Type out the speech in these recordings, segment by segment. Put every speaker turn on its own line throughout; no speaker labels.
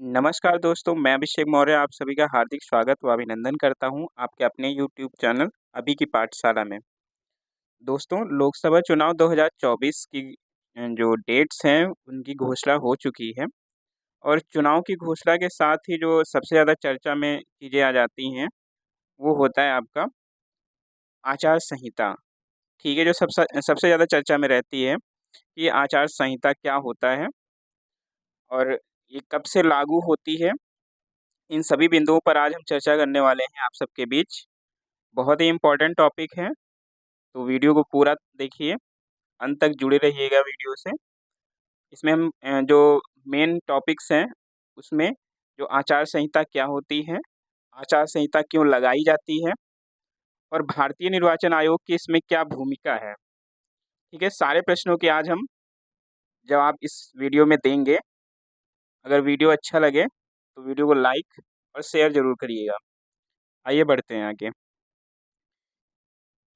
नमस्कार दोस्तों, मैं अभिषेक मौर्य आप सभी का हार्दिक स्वागत व अभिनंदन करता हूं आपके अपने यूट्यूब चैनल अभी की पाठशाला में। दोस्तों, लोकसभा चुनाव 2024 की जो डेट्स हैं उनकी घोषणा हो चुकी है और चुनाव की घोषणा के साथ ही जो सबसे ज़्यादा चर्चा में चीज़ें आ जाती हैं, वो होता है आपका आचार संहिता। ठीक है, जो सबसे ज़्यादा चर्चा में रहती है कि आचार संहिता क्या होता है और ये कब से लागू होती है। इन सभी बिंदुओं पर आज हम चर्चा करने वाले हैं आप सबके बीच। बहुत ही इम्पोर्टेंट टॉपिक है, तो वीडियो को पूरा देखिए, अंत तक जुड़े रहिएगा वीडियो से। इसमें हम जो मेन टॉपिक्स हैं, उसमें जो आचार संहिता क्या होती है, आचार संहिता क्यों लगाई जाती है और भारतीय निर्वाचन आयोग की इसमें क्या भूमिका है। ठीक है, सारे प्रश्नों के आज हम जवाब इस वीडियो में देंगे। अगर वीडियो अच्छा लगे, तो वीडियो को लाइक और शेयर ज़रूर करिएगा। आइए बढ़ते हैं आगे।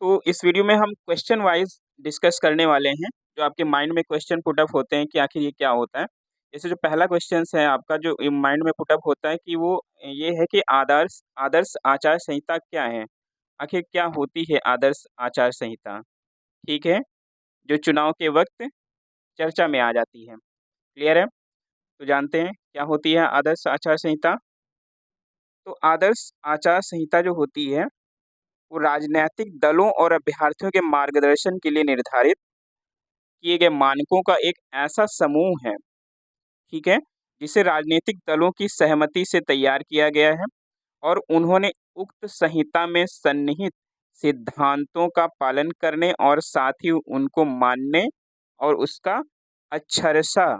तो इस वीडियो में हम क्वेश्चन वाइज डिस्कस करने वाले हैं, जो आपके माइंड में क्वेश्चन पुट अप होते हैं कि आखिर ये क्या होता है। जैसे जो पहला क्वेश्चन है आपका जो माइंड में पुट अप होता है कि वो ये है कि आदर्श आदर्श आचार संहिता क्या है? आखिर क्या होती है आदर्श आचार संहिता? ठीक है, जो चुनाव के वक्त चर्चा में आ जाती है। क्लियर है? तो जानते हैं क्या होती है आदर्श आचार संहिता? तो आदर्श आचार संहिता जो होती है, वो राजनैतिक दलों और अभ्यर्थियों के मार्गदर्शन के लिए निर्धारित किए गए मानकों का एक ऐसा समूह है, ठीक है, जिसे राजनीतिक दलों की सहमति से तैयार किया गया है और उन्होंने उक्त संहिता में सन्निहित सिद्धांतों का पालन करने और साथ ही उनको मानने और उसका अक्षरशः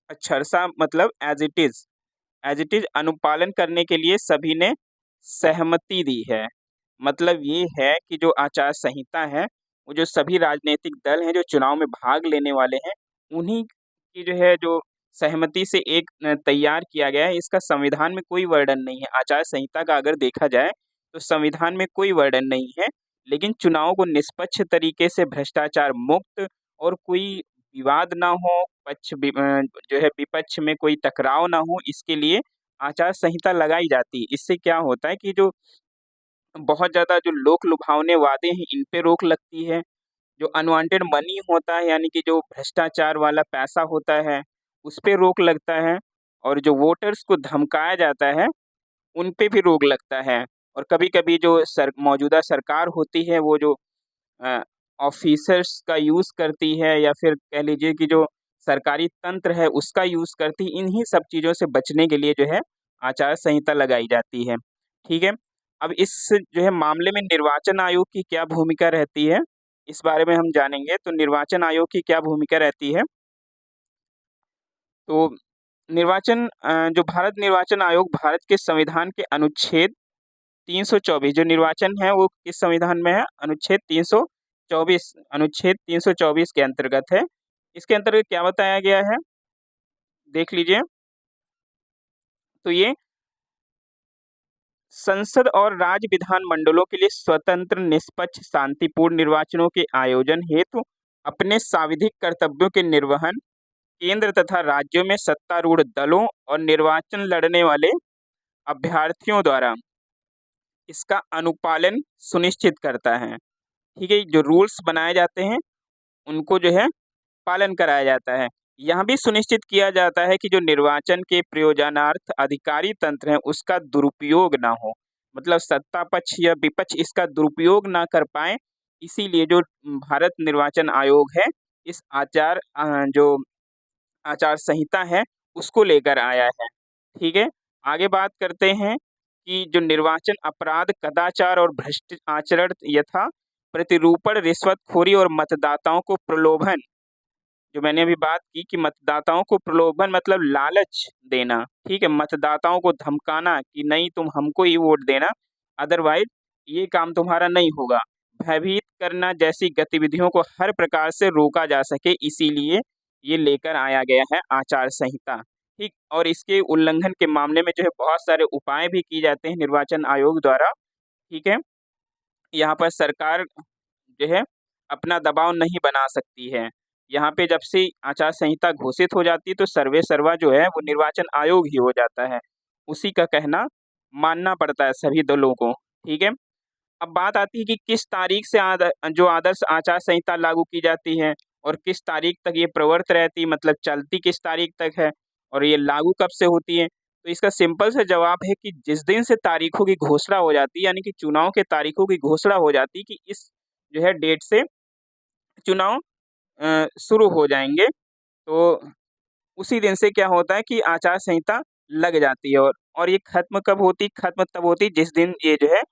अक्षरशः मतलब एज इट इज अनुपालन करने के लिए सभी ने सहमति दी है। मतलब ये है कि जो आचार संहिता है, वो जो सभी राजनीतिक दल हैं जो चुनाव में भाग लेने वाले हैं, उन्हीं की जो है जो सहमति से एक तैयार किया गया है। इसका संविधान में कोई वर्णन नहीं है। आचार संहिता का अगर देखा जाए तो संविधान में कोई वर्णन नहीं है, लेकिन चुनाव को निष्पक्ष तरीके से भ्रष्टाचार मुक्त और कोई विवाद ना हो, जो है विपक्ष में कोई टकराव ना हो, इसके लिए आचार संहिता लगाई जाती है। इससे क्या होता है कि जो बहुत ज़्यादा जो लोक लुभावने वादे हैं, इन पे रोक लगती है। जो अनवांटेड मनी होता है, यानी कि जो भ्रष्टाचार वाला पैसा होता है, उस पे रोक लगता है और जो वोटर्स को धमकाया जाता है, उन पे भी रोक लगता है। और कभी-कभी जो मौजूदा सरकार होती है, वो जो अ, ऑफ़िसर्स का यूज़ करती है या फिर कह लीजिए कि जो सरकारी तंत्र है, उसका यूज़ करती है। इन्हीं सब चीज़ों से बचने के लिए जो है, आचार संहिता लगाई जाती है। ठीक है? अब इस जो है मामले में निर्वाचन आयोग की क्या भूमिका रहती है, इस बारे में हम जानेंगे। तो निर्वाचन आयोग की क्या भूमिका रहती है? तो जो भारत निर्वाचन आयोग भारत के संविधान के अनुच्छेद 324 जो निर्वाचन है वो किस संविधान में है? अनुच्छेद 324 के अंतर्गत है। इसके अंतर्गत क्या बताया गया है? देख लीजिए। तो ये संसद और राज्य विधानमंडलों के लिए स्वतंत्र, निष्पक्ष, शांतिपूर्ण निर्वाचनों के आयोजन हेतु अपने सांविधिक कर्तव्यों के निर्वहन, केंद्र तथा राज्यों में सत्तारूढ़ दलों और निर्वाचन लड़ने वाले अभ्यर्थियों द्वारा इसका अनुपालन सुनिश्चित करता है। ठीक है? जो रूल्स बनाए जाते हैं, उनको जो है पालन कराया जाता है। यह भी सुनिश्चित किया जाता है कि जो निर्वाचन के प्रयोजनार्थ अधिकारी तंत्र है, उसका दुरुपयोग ना हो। मतलब सत्ता पक्ष या विपक्ष इसका दुरुपयोग ना कर पाएँ, इसीलिए जो भारत निर्वाचन आयोग है, इस जो आचार संहिता है, उसको लेकर आया है। ठीक है? आगे बात करते हैं कि जो निर्वाचन अपराध, कदाचार और भ्रष्ट आचरण यथा प्रतिरूपण, रिश्वतखोरी और मतदाताओं को प्रलोभन, जो मैंने अभी बात की कि मतदाताओं को प्रलोभन मतलब लालच देना, ठीक है? मतदाताओं को धमकाना कि नहीं तुम हमको ही वोट देना, अदरवाइज़ ये काम तुम्हारा नहीं होगा। भयभीत करना जैसी गतिविधियों को हर प्रकार से रोका जा सके, इसीलिए ये लेकर आया गया है आचार संहिता, ठीक? और इसके उल्लंघन के मामले में जो है बहुत सारे उपाय भी किए जाते हैं निर्वाचन आयोग द्वारा, ठीक है? यहाँ पर सरकार जो है अपना दबाव नहीं बना सकती है। यहाँ पे जब से आचार संहिता घोषित हो जाती है तो सर्वे सर्वा जो है वो निर्वाचन आयोग ही हो जाता है। उसी का कहना मानना पड़ता है सभी दलों को, ठीक है? अब बात आती है कि किस तारीख से जो आदर्श आचार संहिता लागू की जाती है और किस तारीख तक ये प्रवर्त रहती है, मतलब चलती किस तारीख तक है और ये लागू कब से होती है। तो इसका सिंपल सा जवाब है कि जिस दिन से तारीखों की घोषणा हो जाती है, यानी कि चुनाव के तारीखों की घोषणा हो जाती है कि इस जो है डेट से चुनाव शुरू हो जाएंगे, तो उसी दिन से क्या होता है कि आचार संहिता लग जाती है। और ये खत्म कब होती, खत्म तब होती जिस दिन ये जो है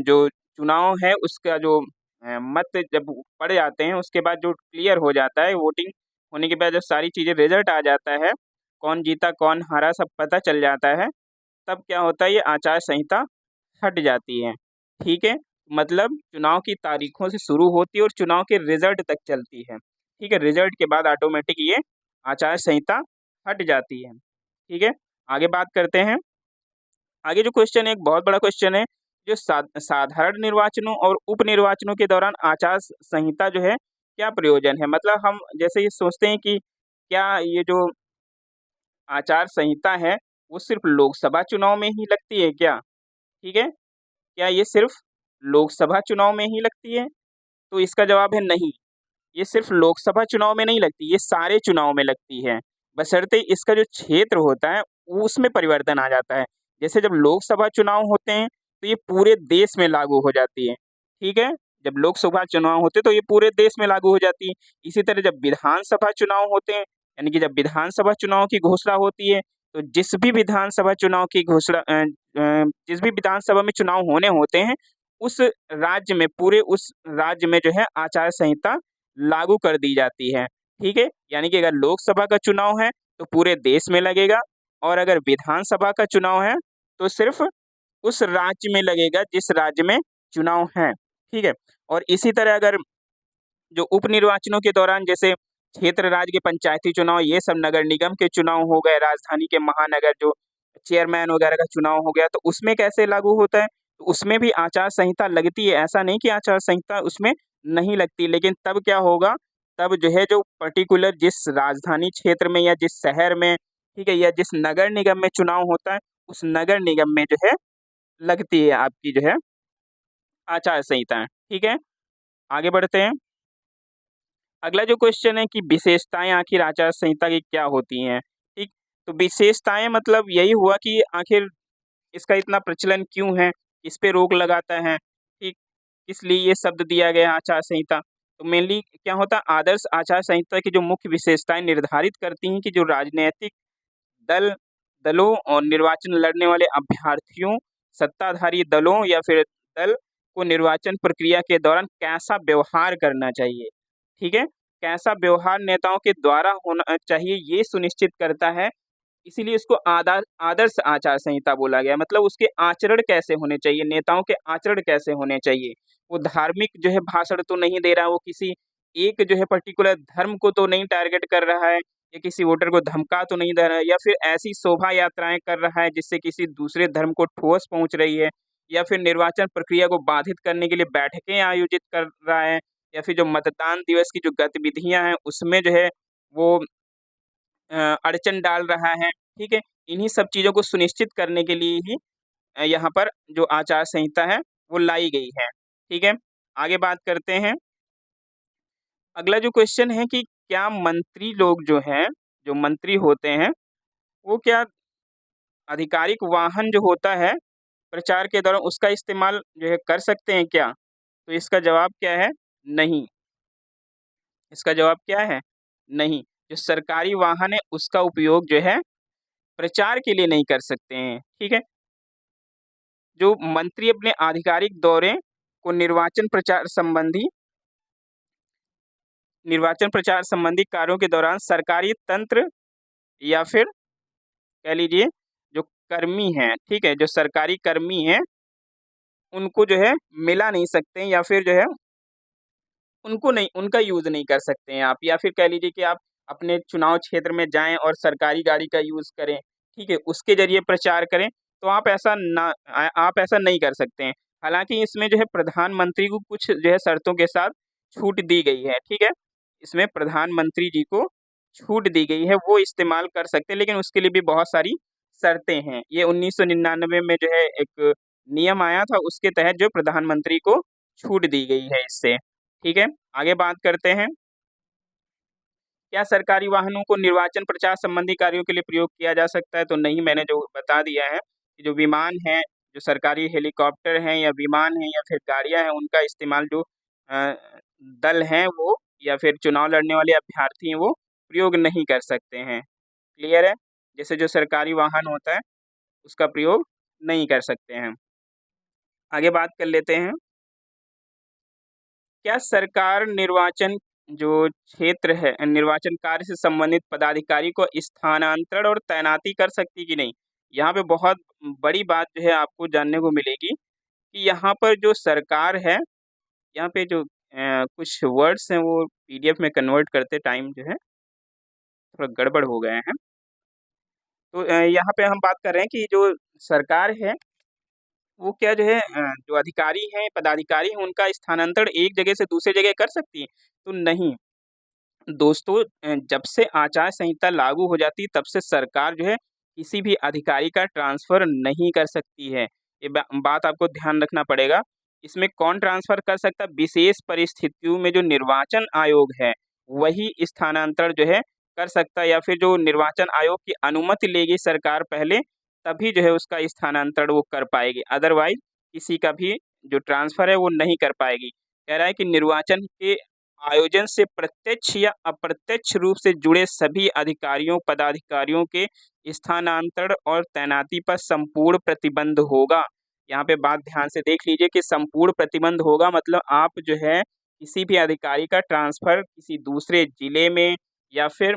जो चुनाव है उसका जो मत जब पड़ जाते हैं, उसके बाद जो क्लियर हो जाता है, वोटिंग होने के बाद जब सारी चीज़ें रिजल्ट आ जाता है, कौन जीता कौन हारा सब पता चल जाता है, तब क्या होता है ये आचार संहिता हट जाती है। ठीक है? मतलब चुनाव की तारीखों से शुरू होती है और चुनाव के रिजल्ट तक चलती है। ठीक है? रिजल्ट के बाद ऑटोमेटिक ये आचार संहिता हट जाती है। ठीक है? आगे बात करते हैं। आगे जो क्वेश्चन है एक बहुत बड़ा क्वेश्चन है, जो साधारण निर्वाचनों और उप निर्वाचनों के दौरान आचार संहिता जो है क्या प्रयोजन है? मतलब हम जैसे ये सोचते हैं कि क्या ये जो आचार संहिता है वो सिर्फ लोकसभा चुनाव में ही लगती है क्या? ठीक है? क्या ये सिर्फ लोकसभा चुनाव में ही लगती है? तो इसका जवाब है नहीं। ये सिर्फ लोकसभा चुनाव में नहीं लगती, ये सारे चुनाव में लगती है। बशर्ते इसका जो क्षेत्र होता है, उसमें परिवर्तन आ जाता है। जैसे जब लोकसभा चुनाव होते हैं, तो ये पूरे देश में लागू हो जाती है, ठीक है? जब लोकसभा चुनाव होते हैं, तो ये पूरे देश में लागू हो जाती है। इसी तरह जब विधानसभा चुनाव होते हैं, यानी कि जब विधानसभा चुनाव की घोषणा होती है, तो जिस भी विधानसभा में चुनाव होने होते हैं, उस राज्य में पूरे उस राज्य में जो है आचार संहिता लागू कर दी जाती है, ठीक है? यानी कि अगर लोकसभा का चुनाव है, तो पूरे देश में लगेगा और अगर विधानसभा का चुनाव है, तो सिर्फ़ उस राज्य में लगेगा जिस राज्य में चुनाव है, ठीक है? और इसी तरह अगर जो उपनिर्वाचनों के दौरान जैसे क्षेत्र राज्य के पंचायती चुनाव, ये सब नगर निगम के चुनाव हो गए, राजधानी के महानगर जो चेयरमैन वगैरह का चुनाव हो गया, तो उसमें कैसे लागू होता है? तो उसमें भी आचार संहिता लगती है, ऐसा नहीं कि आचार संहिता उसमें नहीं लगती, लेकिन तब क्या होगा, तब जो है जो पर्टिकुलर जिस राजधानी क्षेत्र में या जिस शहर में, ठीक है, या जिस नगर निगम में चुनाव होता है, उस नगर निगम में जो है लगती है आपकी जो है आचार संहिता, ठीक है? आगे बढ़ते हैं। अगला जो क्वेश्चन है कि विशेषताएँ आखिर आचार संहिता की क्या होती हैं? ठीक, तो विशेषताएँ मतलब यही हुआ कि आखिर इसका इतना प्रचलन क्यों है? इस पे रोक लगाता है, ठीक? किस लिए ये शब्द दिया गया है आचार संहिता? तो मेनली क्या होता है आदर्श आचार संहिता की जो मुख्य विशेषताएँ निर्धारित करती हैं कि जो राजनैतिक दल दलों और निर्वाचन लड़ने वाले अभ्यर्थियों, सत्ताधारी दलों या फिर दल को निर्वाचन प्रक्रिया के दौरान कैसा व्यवहार करना चाहिए, ठीक है? कैसा व्यवहार नेताओं के द्वारा होना चाहिए ये सुनिश्चित करता है, इसीलिए इसको आदर्श आचार संहिता बोला गया है। मतलब उसके आचरण कैसे होने चाहिए, नेताओं के आचरण कैसे होने चाहिए। वो धार्मिक जो है भाषण तो नहीं दे रहा, वो किसी एक जो है पर्टिकुलर धर्म को तो नहीं टारगेट कर रहा है या किसी वोटर को धमका तो नहीं दे रहा है या फिर ऐसी शोभा यात्राएँ कर रहा है जिससे किसी दूसरे धर्म को ठोस पहुँच रही है या फिर निर्वाचन प्रक्रिया को बाधित करने के लिए बैठकें आयोजित कर रहा है या फिर जो मतदान दिवस की जो गतिविधियाँ हैं उसमें जो है वो अड़चन डाल रहा है, ठीक है? इन्हीं सब चीज़ों को सुनिश्चित करने के लिए ही यहाँ पर जो आचार संहिता है, वो लाई गई है, ठीक है? आगे बात करते हैं। अगला जो क्वेश्चन है कि क्या मंत्री लोग जो हैं, जो मंत्री होते हैं, वो क्या आधिकारिक वाहन जो होता है, प्रचार के दौरान उसका इस्तेमाल जो है कर सकते हैं क्या? तो इसका जवाब क्या है? नहीं। इसका जवाब क्या है? नहीं। जो सरकारी वाहन है, उसका उपयोग जो है प्रचार के लिए नहीं कर सकते हैं, ठीक है? जो मंत्री अपने आधिकारिक दौरे को निर्वाचन प्रचार संबंधी कार्यों के दौरान सरकारी तंत्र या फिर कह लीजिए जो कर्मी हैं, ठीक है? जो सरकारी कर्मी हैं, उनको जो है मिला नहीं सकते हैं या फिर जो है उनको नहीं उनका यूज़ नहीं कर सकते हैं आप या फिर कह लीजिए कि आप अपने चुनाव क्षेत्र में जाएँ और सरकारी गाड़ी का यूज़ करें, ठीक है? उसके ज़रिए प्रचार करें, तो आप ऐसा नहीं कर सकते हैं। हालाँकि इसमें जो है प्रधानमंत्री को कुछ जो है शर्तों के साथ छूट दी गई है, ठीक है? इसमें प्रधानमंत्री जी को छूट दी गई है, वो इस्तेमाल कर सकते हैं, लेकिन उसके लिए भी बहुत सारी शर्तें हैं। ये 1999 में जो है एक नियम आया था, उसके तहत जो प्रधानमंत्री को छूट दी गई है इससे। ठीक है, आगे बात करते हैं। क्या सरकारी वाहनों को निर्वाचन प्रचार संबंधी कार्यों के लिए प्रयोग किया जा सकता है? तो नहीं, मैंने जो बता दिया है कि जो विमान हैं, जो सरकारी हेलीकॉप्टर हैं या विमान हैं या फिर गाड़ियाँ हैं, उनका इस्तेमाल जो अ, दल हैं वो या फिर चुनाव लड़ने वाले अभ्यर्थी हैं वो प्रयोग नहीं कर सकते हैं। क्लियर है? जैसे जो सरकारी वाहन होता है, उसका प्रयोग नहीं कर सकते हैं। आगे बात कर लेते हैं। क्या सरकार निर्वाचन जो क्षेत्र है, निर्वाचन कार्य से संबंधित पदाधिकारी को स्थानांतरण और तैनाती कर सकती कि नहीं? यहाँ पे बहुत बड़ी बात जो है आपको जानने को मिलेगी कि यहाँ पर जो सरकार है, यहाँ पे जो कुछ वर्ड्स हैं वो पीडीएफ में कन्वर्ट करते टाइम जो है थोड़ा गड़बड़ हो गए हैं। तो यहाँ पे हम बात कर रहे हैं कि जो सरकार है वो क्या जो है जो अधिकारी हैं, पदाधिकारी हैं, उनका स्थानांतरण एक जगह से दूसरे जगह कर सकती है? तो नहीं। दोस्तों, जब से आचार संहिता लागू हो जाती है तब से सरकार जो है किसी भी अधिकारी का ट्रांसफ़र नहीं कर सकती है। ये बात आपको ध्यान रखना पड़ेगा। इसमें कौन ट्रांसफ़र कर सकता है? विशेष परिस्थितियों में जो निर्वाचन आयोग है, वही स्थानांतरण जो है कर सकता है, या फिर जो निर्वाचन आयोग की अनुमति लेगी सरकार पहले, तभी जो है उसका स्थानांतरण वो कर पाएगी। अदरवाइज़ किसी का भी जो ट्रांसफ़र है वो नहीं कर पाएगी। कह रहा है कि निर्वाचन के आयोजन से प्रत्यक्ष या अप्रत्यक्ष रूप से जुड़े सभी अधिकारियों, पदाधिकारियों के स्थानांतरण और तैनाती पर संपूर्ण प्रतिबंध होगा। यहाँ पे बात ध्यान से देख लीजिए कि संपूर्ण प्रतिबंध होगा मतलब आप जो है किसी भी अधिकारी का ट्रांसफ़र किसी दूसरे जिले में या फिर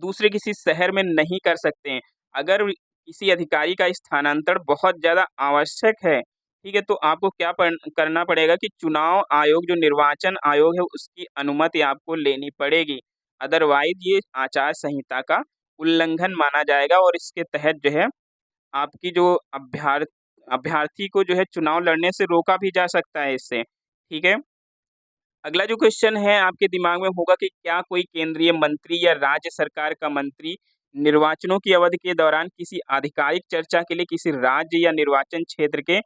दूसरे किसी शहर में नहीं कर सकते हैं। अगर किसी अधिकारी का स्थानांतरण बहुत ज़्यादा आवश्यक है, ठीक है, तो आपको क्या करना पड़ेगा कि चुनाव आयोग जो निर्वाचन आयोग है उसकी अनुमति आपको लेनी पड़ेगी। अदरवाइज़ ये आचार संहिता का उल्लंघन माना जाएगा और इसके तहत जो है आपकी जो अभ्यर्थी को जो है चुनाव लड़ने से रोका भी जा सकता है इससे। ठीक है? अगला जो क्वेश्चन है आपके दिमाग में होगा कि क्या कोई केंद्रीय मंत्री या राज्य सरकार का मंत्री निर्वाचनों की अवधि के दौरान किसी आधिकारिक चर्चा के लिए किसी राज्य या निर्वाचन क्षेत्र के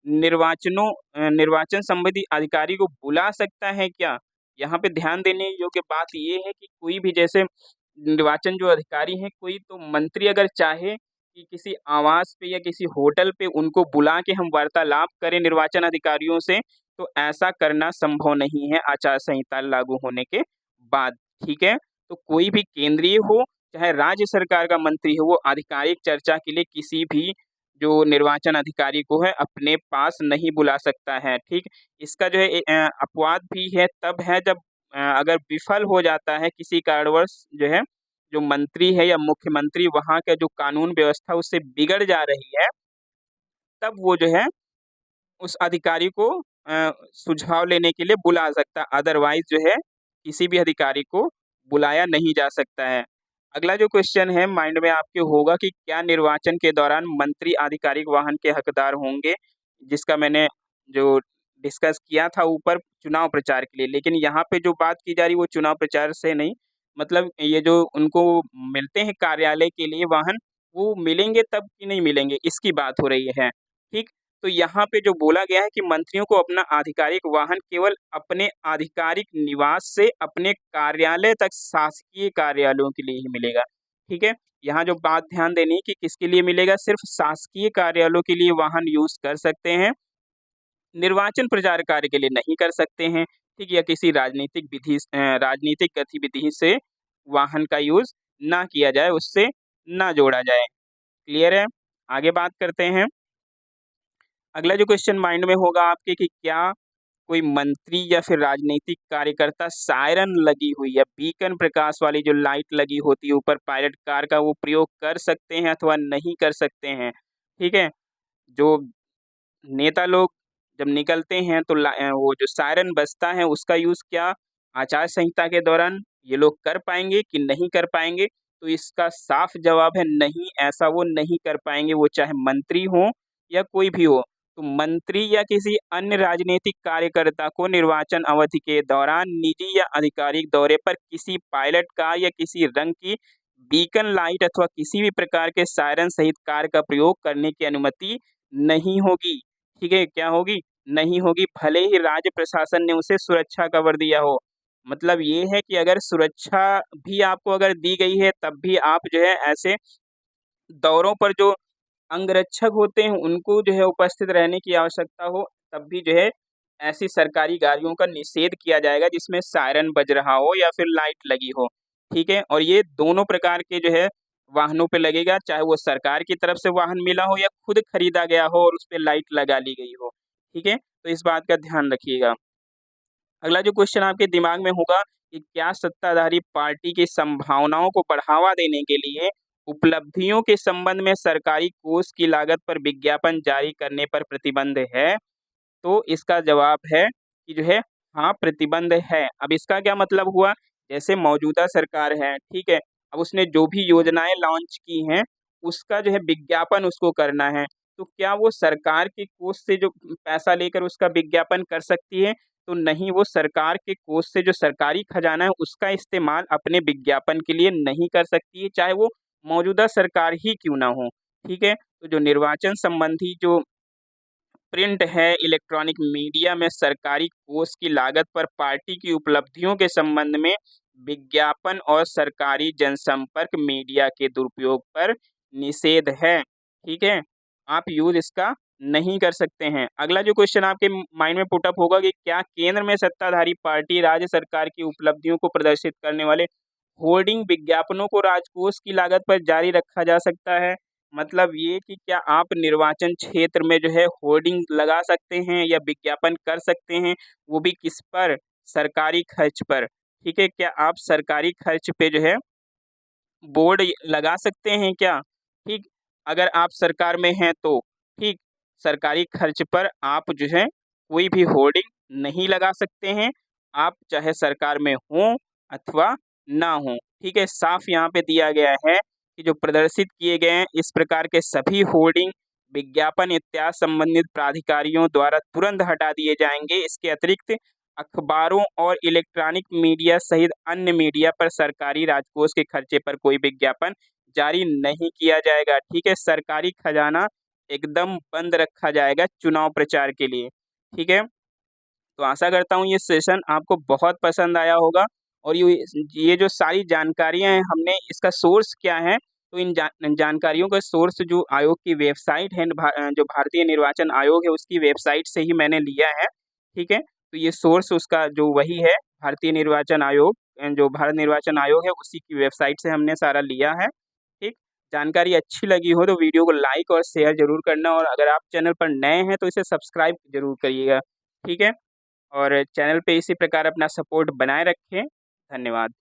निर्वाचन संबंधी अधिकारी को बुला सकता है क्या? यहाँ पे ध्यान देने योग्य बात ये है कि कोई भी जैसे निर्वाचन जो अधिकारी हैं, कोई तो मंत्री अगर चाहे कि किसी आवास पे या किसी होटल पे उनको बुला के हम वार्तालाप करें निर्वाचन अधिकारियों से, तो ऐसा करना संभव नहीं है आचार संहिता लागू होने के बाद। ठीक है? तो कोई भी केंद्रीय हो, चाहे राज्य सरकार का मंत्री हो, वो आधिकारिक चर्चा के लिए किसी भी जो निर्वाचन अधिकारी को है अपने पास नहीं बुला सकता है। ठीक? इसका जो है अपवाद भी है तब है जब अगर विफल हो जाता है किसी कारणवश जो है, जो मंत्री है या मुख्यमंत्री वहाँ का जो कानून व्यवस्था उससे बिगड़ जा रही है, तब वो जो है उस अधिकारी को सुझाव लेने के लिए बुला सकता है, अदरवाइज़ जो है किसी भी अधिकारी को बुलाया नहीं जा सकता है। अगला जो क्वेश्चन है माइंड में आपके होगा कि क्या निर्वाचन के दौरान मंत्री आधिकारिक वाहन के हकदार होंगे? जिसका मैंने जो डिस्कस किया था ऊपर चुनाव प्रचार के लिए, लेकिन यहाँ पे जो बात की जा रही है वो चुनाव प्रचार से नहीं, मतलब ये जो उनको मिलते हैं कार्यालय के लिए वाहन, वो मिलेंगे तब कि नहीं मिलेंगे, इसकी बात हो रही है। ठीक? तो यहाँ पे जो बोला गया है कि मंत्रियों को अपना आधिकारिक वाहन केवल अपने आधिकारिक निवास से अपने कार्यालय तक शासकीय कार्यालयों के लिए ही मिलेगा। ठीक है? यहाँ जो बात ध्यान देनी है कि किसके लिए मिलेगा, सिर्फ़ शासकीय कार्यालयों के लिए वाहन यूज़ कर सकते हैं, निर्वाचन प्रचार कार्य के लिए नहीं कर सकते हैं। ठीक? या किसी राजनीतिक गतिविधि से वाहन का यूज़ ना किया जाए, उससे ना जोड़ा जाए। क्लियर है? आगे बात करते हैं। अगला जो क्वेश्चन माइंड में होगा आपके कि क्या कोई मंत्री या फिर राजनीतिक कार्यकर्ता सायरन लगी हुई या बीकन प्रकाश वाली जो लाइट लगी होती है ऊपर पायलट कार का, वो प्रयोग कर सकते हैं अथवा नहीं कर सकते हैं? ठीक है? जो नेता लोग जब निकलते हैं तो वो जो सायरन बजता है उसका यूज़ क्या आचार संहिता के दौरान ये लोग कर पाएँगे कि नहीं कर पाएँगे? तो इसका साफ जवाब है नहीं, ऐसा वो नहीं कर पाएँगे, वो चाहे मंत्री हों या कोई भी हो। तो मंत्री या किसी अन्य राजनीतिक कार्यकर्ता को निर्वाचन अवधि के दौरान निजी या आधिकारिक दौरे पर किसी पायलट कार या किसी रंग की बीकन लाइट अथवा किसी भी प्रकार के सायरन सहित कार का प्रयोग करने की अनुमति नहीं होगी। ठीक है, क्या होगी? नहीं होगी, भले ही राज्य प्रशासन ने उसे सुरक्षा कवर दिया हो। मतलब ये है कि अगर सुरक्षा भी आपको अगर दी गई है, तब भी आप जो है ऐसे दौरों पर जो अंगरक्षक होते हैं, उनको जो है उपस्थित रहने की आवश्यकता हो, तब भी जो है ऐसी सरकारी गाड़ियों का निषेध किया जाएगा जिसमें सायरन बज रहा हो या फिर लाइट लगी हो। ठीक है? और ये दोनों प्रकार के जो है वाहनों पे लगेगा, चाहे वो सरकार की तरफ से वाहन मिला हो या खुद खरीदा गया हो और उसपे लाइट लगा ली गई हो। ठीक है? तो इस बात का ध्यान रखिएगा। अगला जो क्वेश्चन आपके दिमाग में होगा कि क्या सत्ताधारी पार्टी की संभावनाओं को बढ़ावा देने के लिए उपलब्धियों के संबंध में सरकारी कोष की लागत पर विज्ञापन जारी करने पर प्रतिबंध है? तो इसका जवाब है कि जो है हाँ, प्रतिबंध है। अब इसका क्या मतलब हुआ? जैसे मौजूदा सरकार है, ठीक है? अब उसने जो भी योजनाएँ लॉन्च की हैं, उसका जो है विज्ञापन उसको करना है। तो क्या वो सरकार के कोष से जो पैसा लेकर उसका विज्ञापन कर सकती है? तो नहीं, वो सरकार के कोष से जो सरकारी खजाना है, उसका इस्तेमाल अपने विज्ञापन के लिए नहीं कर सकती है, चाहे वो मौजूदा सरकार ही क्यों ना हो। ठीक है? तो जो निर्वाचन संबंधी जो प्रिंट है, इलेक्ट्रॉनिक मीडिया में सरकारी कोष की लागत पर पार्टी की उपलब्धियों के संबंध में विज्ञापन और सरकारी जनसंपर्क मीडिया के दुरुपयोग पर निषेध है। ठीक है? आप यूज़ इसका नहीं कर सकते हैं। अगला जो क्वेश्चन आपके माइंड में पुट अप होगा कि क्या केंद्र में सत्ताधारी पार्टी राज्य सरकार की उपलब्धियों को प्रदर्शित करने वाले होर्डिंग विज्ञापनों को राजकोष की लागत पर जारी रखा जा सकता है? मतलब ये कि क्या आप निर्वाचन क्षेत्र में जो है होर्डिंग लगा सकते हैं या विज्ञापन कर सकते हैं, वो भी किस पर? सरकारी खर्च पर। ठीक है? क्या आप सरकारी खर्च पे जो है बोर्ड लगा सकते हैं क्या? ठीक, अगर आप सरकार में हैं तो, ठीक, सरकारी खर्च पर आप जो है कोई भी होर्डिंग नहीं लगा सकते हैं, आप चाहे सरकार में हों अथवा ना हों। ठीक है? साफ यहाँ पे दिया गया है कि जो प्रदर्शित किए गए हैं इस प्रकार के सभी होर्डिंग, विज्ञापन इत्यादि संबंधित प्राधिकारियों द्वारा तुरंत हटा दिए जाएँगे। इसके अतिरिक्त अखबारों और इलेक्ट्रॉनिक मीडिया सहित अन्य मीडिया पर सरकारी राजकोष के खर्चे पर कोई विज्ञापन जारी नहीं किया जाएगा। ठीक है? सरकारी खजाना एकदम बंद रखा जाएगा चुनाव प्रचार के लिए। ठीक है? तो आशा करता हूँ ये सेशन आपको बहुत पसंद आया होगा और ये जो सारी जानकारियाँ हैं, हमने इसका सोर्स क्या है, तो इन जानकारियों का सोर्स जो आयोग की वेबसाइट है, जो भारतीय निर्वाचन आयोग है उसकी वेबसाइट से ही मैंने लिया है। ठीक है? तो ये सोर्स उसका जो वही है, भारतीय निर्वाचन आयोग, जो भारत निर्वाचन आयोग है उसी की वेबसाइट से हमने सारा लिया है। ठीक? जानकारी अच्छी लगी हो तो वीडियो को लाइक और शेयर ज़रूर करना और अगर आप चैनल पर नए हैं तो इसे सब्सक्राइब ज़रूर करिएगा। ठीक है? और चैनल पे इसी प्रकार अपना सपोर्ट बनाए रखें। धन्यवाद।